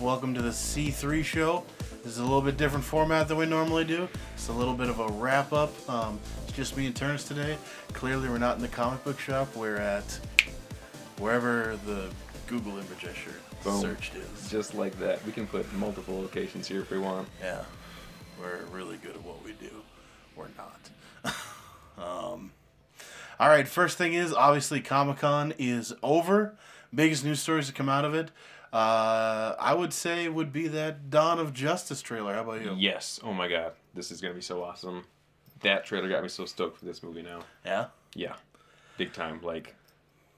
Welcome to the C3 show. This is a little bit different format than we normally do. It's a little bit of a wrap-up. It's just me and Terrence today. Clearly, we're not in the comic book shop. We're at wherever the Google image I searched is. Just like that. We can put multiple locations here if we want. Yeah. We're really good at what we do. We're not. All right, first thing is, obviously, Comic-Con is over. Biggest news stories to come out of it. I would say would be that Dawn of Justice trailer. How about you? Yes. Oh my god. This is going to be so awesome. That trailer got me so stoked for this movie now. Yeah? Yeah. Big time. Like,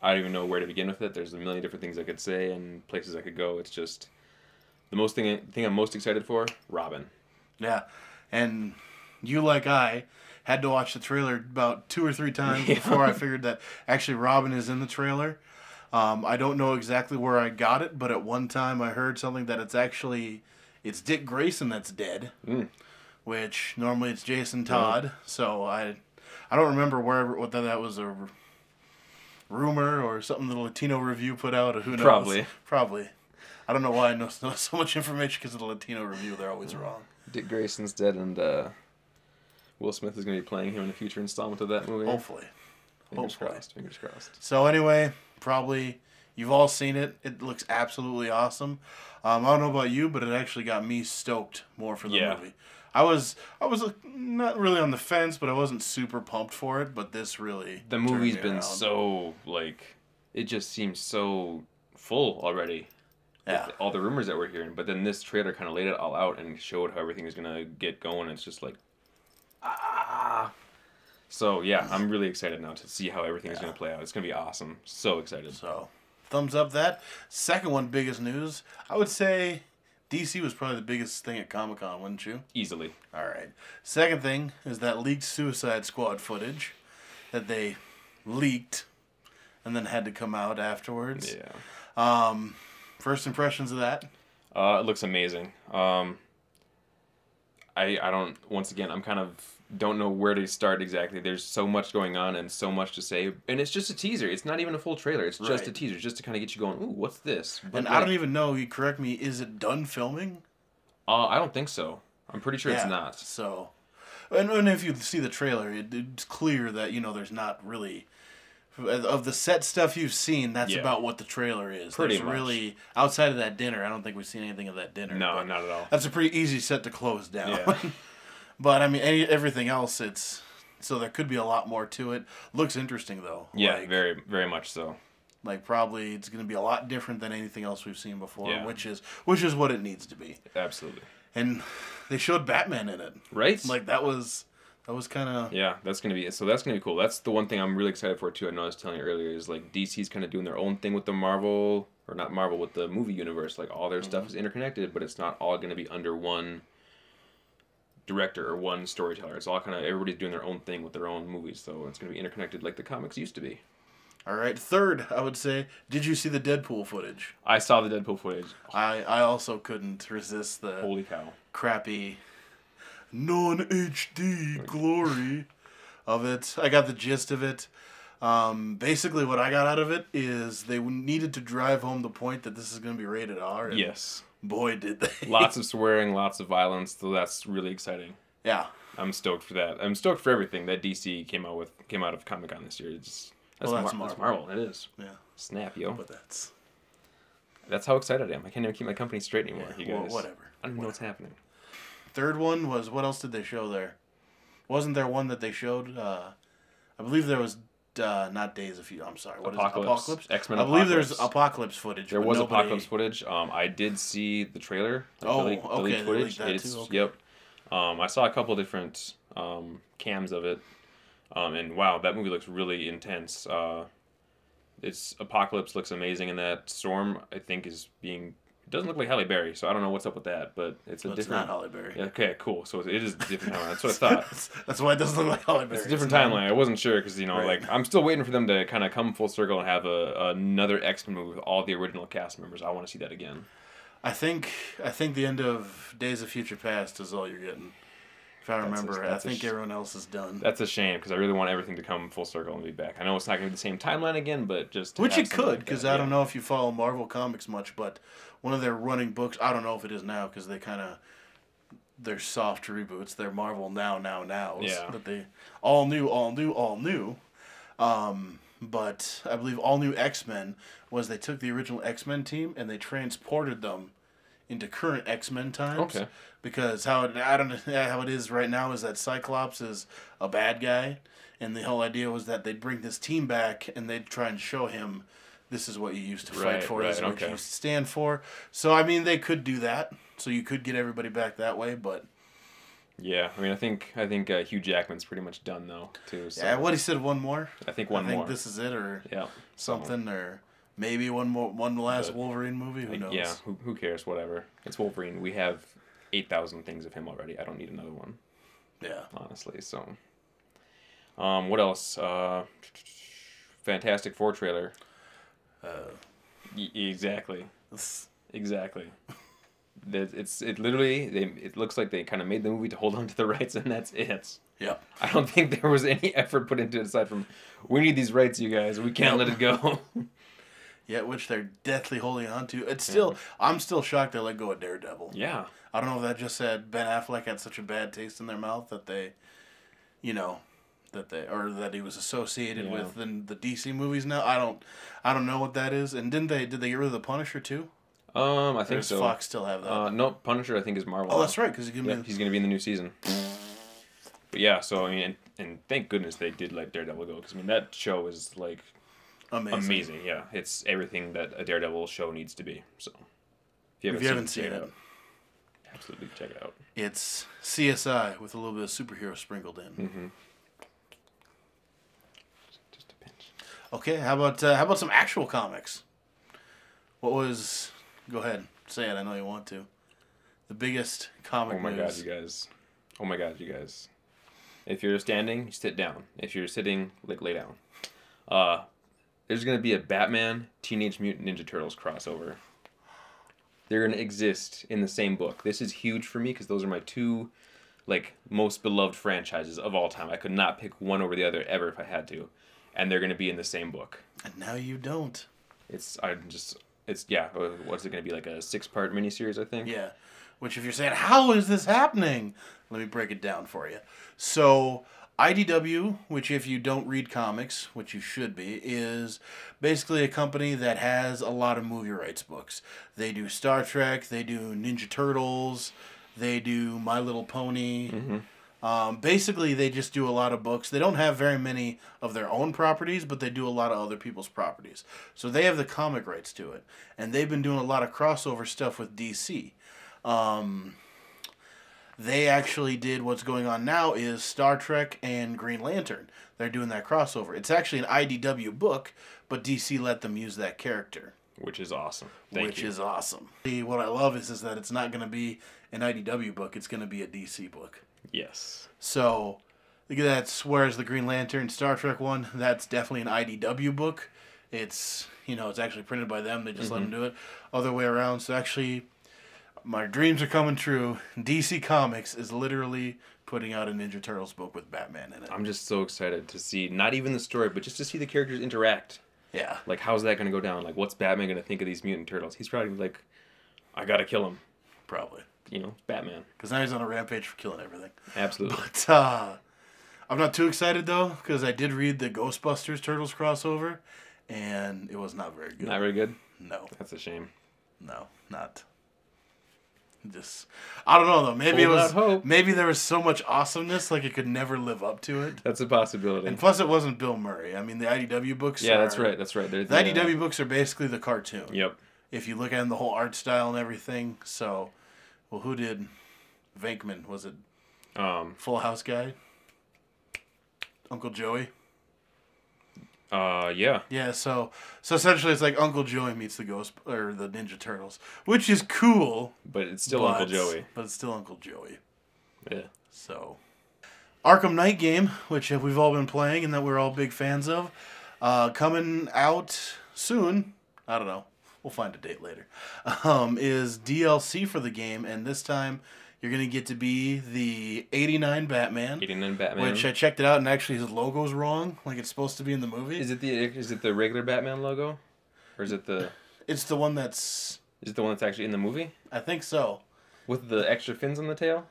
I don't even know where to begin with it. There's a million different things I could say and places I could go. It's just the thing I'm most excited for, Robin. Yeah. And you, like I, had to watch the trailer about 2 or 3 times before I figured that actually Robin is in the trailer. I don't know exactly where I got it, but at one time I heard something that it's Dick Grayson that's dead, which normally it's Jason Todd. So I don't remember whether that was a rumor or something the Latino Review put out, or who knows. Probably. I don't know why I know so much information because of the Latino Review. They're always wrong. Dick Grayson's dead, and Will Smith is going to be playing him in a future installment of that movie. Hopefully. Fingers crossed. So anyway, probably you've all seen it. It looks absolutely awesome. I don't know about you, but it actually got me stoked more for the movie. I was not really on the fence, but I wasn't super pumped for it. But this really the movie's been around. So it just seems so full already. Yeah. With all the rumors that we're hearing, but then this trailer kind of laid it all out and showed how everything is gonna get going. It's just like, So yeah, I'm really excited now to see how everything is gonna play out. It's gonna be awesome. So excited. So, thumbs up that. Second one, biggest news. I would say DC was probably the biggest thing at Comic-Con, wouldn't you? Easily. All right. Second thing is that leaked Suicide Squad footage that they leaked and then had to come out afterwards. Yeah. First impressions of that? It looks amazing. I don't. Once again, I'm kind of don't know where to start exactly. There's so much going on and so much to say, and it's just a teaser. It's not even a full trailer. It's just a teaser, just to kind of get you going. Ooh, what's this? But and I don't even know. You correct me. Is it done filming? I don't think so. I'm pretty sure it's not. So, and if you see the trailer, it's clear that there's not really. Of the set stuff you've seen, that's about what the trailer is. Pretty much. Really, outside of that dinner, I don't think we've seen anything of that dinner. No, not at all. That's a pretty easy set to close down. Yeah. But, I mean, everything else, so there could be a lot more to it. Looks interesting, though. Yeah, very, very much so. Like, probably it's going to be a lot different than anything else we've seen before, which is what it needs to be. Absolutely. And they showed Batman in it. Right? Like, that was kind of... Yeah, that's going to be cool. That's the one thing I'm really excited for, too. I know I was telling you earlier, is, like, DC's kind of doing their own thing with the Marvel, or not Marvel, with the movie universe. Like, all their stuff is interconnected, but it's not all going to be under one director or one storyteller. It's all kind of, everybody's doing their own thing with their own movies, so it's going to be interconnected like the comics used to be. All right, third, I would say, did you see the Deadpool footage? I saw the Deadpool footage. I also couldn't resist the Holy cow. Crappy non-HD glory of it. I got the gist of it. Basically, what I got out of it is they needed to drive home the point that this is going to be rated R. And yes. Boy, did they. Lots of swearing, lots of violence, so that's really exciting. Yeah. I'm stoked for that. I'm stoked for everything that DC came out of Comic-Con this year. That's Marvel. It is. Yeah. Snap, yo. But that's how excited I am. I can't even keep my company straight anymore. Yeah, you guys. whatever. I don't even know what's happening. Third one was, what else did they show there? Wasn't there one that they showed? I believe there was not Days of Future. I'm sorry. What Apocalypse. Is it? Apocalypse? X-Men I believe Apocalypse. there's Apocalypse footage. There was Apocalypse footage. I did see the trailer. Okay. The footage. That too? Okay. Yep. I saw a couple different cams of it. And wow, that movie looks really intense. Apocalypse looks amazing in that. Storm, I think, it doesn't look like Halle Berry, so I don't know what's up with that, but it's It's not Halle Berry. Yeah, okay, cool. So it is a different timeline. That's what I thought. That's why it doesn't look like Halle Berry. It's a different timeline. I wasn't sure because like I'm still waiting for them to kind of come full circle and have another X-Men movie with all the original cast members. I want to see that again. I think the end of Days of Future Past is all you're getting. If I remember, I think everyone else is done. That's a shame because I really want everything to come full circle and be back. I know it's not going to be the same timeline again, but just which it could, because I don't know if you follow Marvel Comics much, but one of their running books, I don't know if it is now because they kind of they're soft reboots. They're Marvel now. Yeah. But they all new. But I believe All New X-Men was they took the original X-Men team and they transported them into current X-Men times. Okay. Because how it is right now is that Cyclops is a bad guy, and the whole idea was that they'd bring this team back and they'd try and show him this is what you used to fight for, this is what you used to stand for. So I mean, they could do that. So you could get everybody back that way, but yeah, I mean, I think Hugh Jackman's pretty much done though too. So. Yeah, what he said, one more. I think one more. I think this is it, or something, or maybe one last Wolverine movie. Who knows? Yeah, who cares? Whatever. It's Wolverine. We have 8,000 things of him already. I don't need another one. Yeah. Honestly, so. What else? Fantastic Four trailer. Exactly. Exactly. It looks like they kind of made the movie to hold on to the rights, and that's it. Yep. I don't think there was any effort put into it aside from, we need these rights, you guys. We can't let it go. Yeah, which they're deathly holding on to. It's still, I'm still shocked they let go of Daredevil. Yeah. I don't know if that just said Ben Affleck had such a bad taste in their mouth that they, or that he was associated with the DC movies now. I don't know what that is. And did they get rid of the Punisher too? I think does so. Fox still have that? No, Punisher I think is Marvel. Oh, that's right, because he's going to be in the new season. But yeah, so I mean, and thank goodness they did let Daredevil go, because I mean that show is like amazing. Yeah, it's everything that a Daredevil show needs to be. So if you haven't seen it, absolutely check it out. It's CSI with a little bit of superhero sprinkled in. Mm-hmm. Just a pinch. Okay, how about some actual comics? What was? Go ahead, say it. I know you want to. The biggest comic news. Oh my god, you guys. If you're standing, you sit down. If you're sitting, lay down. There's going to be a Batman Teenage Mutant Ninja Turtles crossover. They're going to exist in the same book. This is huge for me because those are my two most beloved franchises of all time. I could not pick one over the other ever if I had to. And they're going to be in the same book. And now you don't. What's it going to be, like a 6-part miniseries, I think? Yeah. Which, if you're saying, how is this happening? Let me break it down for you. So, IDW, which if you don't read comics, which you should be, is basically a company that has a lot of movie rights books. They do Star Trek, they do Ninja Turtles, they do My Little Pony. Mm-hmm. Basically, they just do a lot of books. They don't have very many of their own properties, but they do a lot of other people's properties. So they have the comic rights to it. And they've been doing a lot of crossover stuff with DC. They actually did what's going on now is Star Trek and Green Lantern. They're doing that crossover. It's actually an IDW book, but DC let them use that character. Which is awesome. Thank you. Which is awesome. What I love is that it's not going to be an IDW book. It's going to be a DC book. Yes. So, that's whereas the Green Lantern Star Trek one, that's definitely an IDW book. It's, it's actually printed by them. They just let them do it. Other way around. So actually, my dreams are coming true. DC Comics is literally putting out a Ninja Turtles book with Batman in it. I'm just so excited to see, not even the story, but just to see the characters interact. Yeah. How's that going to go down? What's Batman going to think of these mutant turtles? He's probably I got to kill him. Probably. Batman. Because now he's on a rampage for killing everything. Absolutely. But I'm not too excited, though, because I did read the Ghostbusters Turtles crossover, and it was not very good. Not very good? No. That's a shame. No, not. Just, I don't know, though. Maybe there was so much awesomeness, it could never live up to it. That's a possibility. And plus, it wasn't Bill Murray. I mean, the IDW books that's right. The IDW books are basically the cartoon. Yep. If you look at the whole art style and everything. So, well, who did Venkman? Was it Full House guy? Uncle Joey? Yeah. Yeah, so essentially it's like Uncle Joey meets the the Ninja Turtles, which is cool. But it's still Uncle Joey. But it's still Uncle Joey. Yeah. So, Arkham Knight game, which we've all been playing and that we're all big fans of, coming out soon. I don't know. We'll find a date later. Is DLC for the game, and this time You're gonna get to be the '89 Batman. '89 Batman. Which I checked it out, and actually his logo's wrong, like it's supposed to be in the movie. Is it the regular Batman logo, or is it the? It's the one that's. Is it the one that's actually in the movie? I think so. With the extra fins on the tail.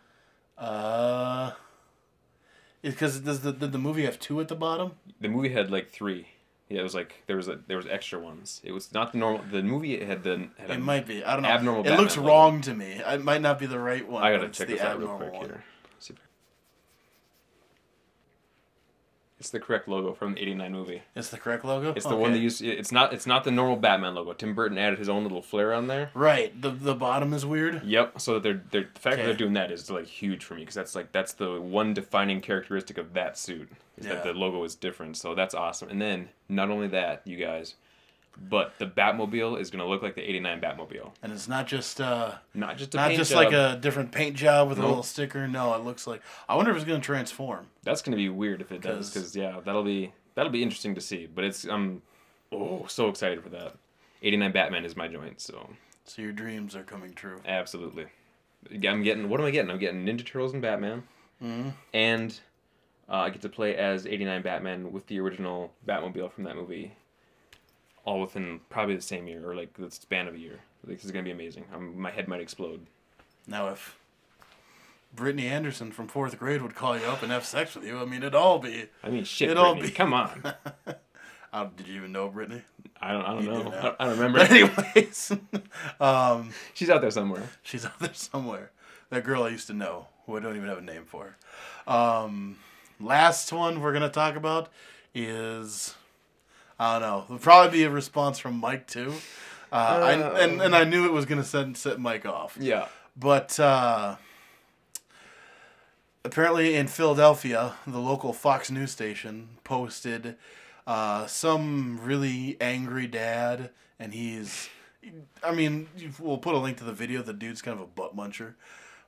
Because did the movie have 2 at the bottom? The movie had like 3. Yeah, it was like there was extra ones. It was not the normal. The movie had it might be. I don't know. Abnormal. It Batman looks logo. wrong to me. It might not be the right one. I gotta but check it's this the out real quick abnormal one. here. It's the correct logo from the '89 movie. It's the correct logo. It's the one they used. It's not the normal Batman logo. Tim Burton added his own little flair on there. Right. The bottom is weird. Yep. So the fact that they're doing that is like huge for me because that's the one defining characteristic of that suit is that the logo is different. So that's awesome. And then not only that, you guys, but the Batmobile is gonna look like the '89 Batmobile. And it's not just not just job. like a different paint job with Nope. a little sticker. No, it looks like. I wonder if it's gonna transform. That's gonna be weird if it does, because that'll be interesting to see. But I'm so excited for that. '89 Batman is my joint, so your dreams are coming true. absolutely. I'm getting what am I getting? I'm getting Ninja Turtles and Batman, and I get to play as '89 Batman with the original Batmobile from that movie, all within probably the same year or like the span of a year. This is gonna be amazing. My head might explode. Now, if Brittany Anderson from 4th grade would call you up and have sex with you, I mean, it'd all be. I mean, shit, It'd all Brittany, be. come on. Did you even know Brittany? I don't You do know. now. I don't remember. But anyways, She's out there somewhere. she's out there somewhere. That girl I used to know, who I don't even have a name for. Last one we're gonna talk about is, I don't know. It'll probably be a response from Mike too. And I knew it was gonna set Mike off. Yeah. But apparently in Philadelphia, the local Fox News station posted some really angry dad, and we'll put a link to the video. The dude's kind of a butt muncher.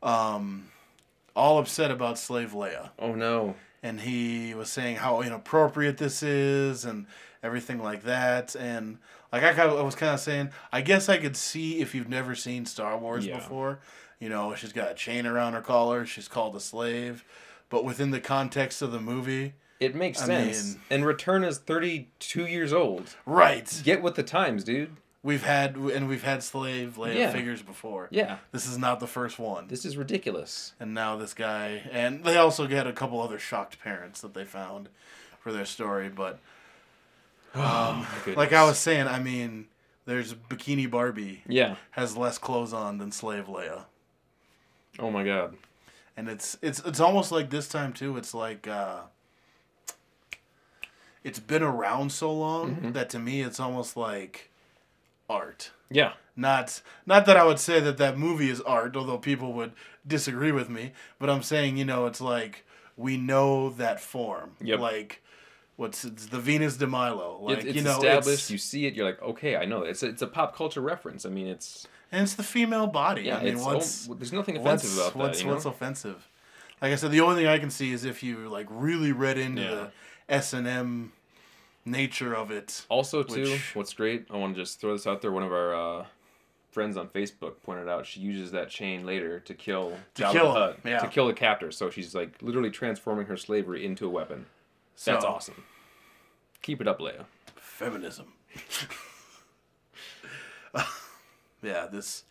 All upset about Slave Leia. Oh no. And he was saying how inappropriate this is and everything like that. And like I was kind of saying, I guess I could see if you've never seen Star Wars before. She's got a chain around her collar. She's called a slave. But within the context of the movie, it makes sense. And Return is 32 years old. Right. Get with the times, dude. We've had Slave Leia figures before. Yeah. This is not the first one. This is ridiculous. And now this guy, and they also had a couple other shocked parents that they found for their story. But like I was saying, I mean, there's Bikini Barbie. Yeah. Has less clothes on than Slave Leia. Oh my god. And it's almost like this time too. It's like it's been around so long that to me it's almost like art. Yeah. Not that I would say that movie is art, although people would disagree with me. But I'm saying, it's like we know that form. Yep. Like it's the Venus de Milo. Like it's established. You see it. You're like, okay, I know. It's a pop culture reference. I mean, it's the female body. Yeah. I mean, there's nothing offensive about that. What's offensive? Like I said, the only thing I can see is if you like really read into the S&M nature of it. Also, too, what's great, I want to just throw this out there. One of our friends on Facebook pointed out she uses that chain later to kill Jabba the Hutt, to kill the captor. So she's like literally transforming her slavery into a weapon. That's awesome. Keep it up, Leia. Feminism. This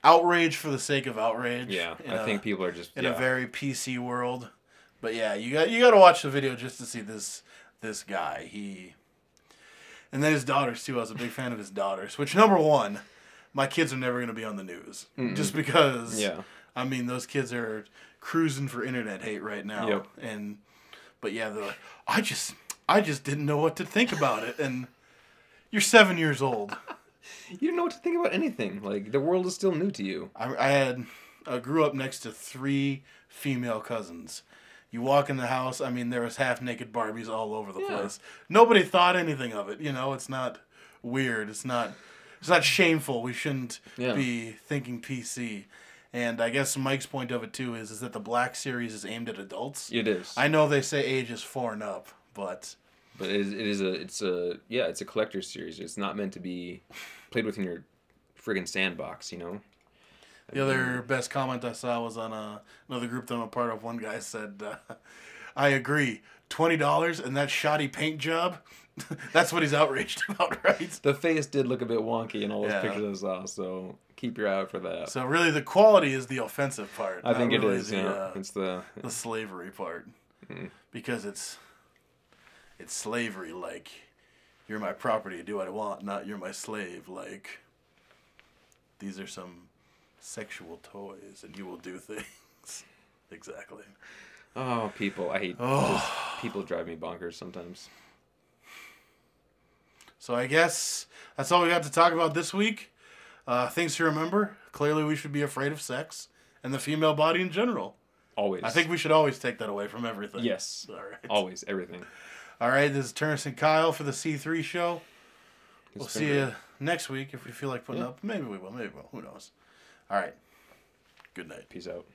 outrage for the sake of outrage. Yeah, I think people are just in a very PC world. But yeah, you got to watch the video just to see this guy. And then his daughters too. I was a big fan of his daughters. Which, number one, my kids are never going to be on the news. Just because. Yeah. I mean, those kids are cruising for internet hate right now. Yep. But yeah, they're like, I just didn't know what to think about it. And you're 7 years old. You don't know what to think about anything. Like, the world is still new to you. I grew up next to 3 female cousins. You walk in the house, I mean, there was half-naked Barbies all over the place. Nobody thought anything of it, It's not weird. It's not shameful. We shouldn't be thinking PC. And I guess Mike's point of it, too, is that the Black Series is aimed at adults. It is. I know they say age is 4 and up, but... But it's a collector's series. It's not meant to be played within your friggin' sandbox, The other best comment I saw was on another group that I'm a part of. One guy said, I agree. $20 and that shoddy paint job, that's what he's outraged about, right? The face did look a bit wonky in all those pictures I saw, so keep your eye out for that. So really the quality is the offensive part. I think really it is, it's the slavery part. Mm. Because it's slavery, like, you're my property, do what I want, not you're my slave, like, these are some sexual toys and you will do things. Exactly. Oh, people. I hate people drive me bonkers sometimes. So I guess that's all we got to talk about this week. Things to remember. Clearly we should be afraid of sex and the female body in general. Always. I think we should always take that away from everything. Yes. All right. Always. Everything. All right. This is Terrence and Kyle for the C3 show. We'll see you next week if we feel like putting up. Maybe we will. Maybe we will. Who knows? All right. Good night. Peace out.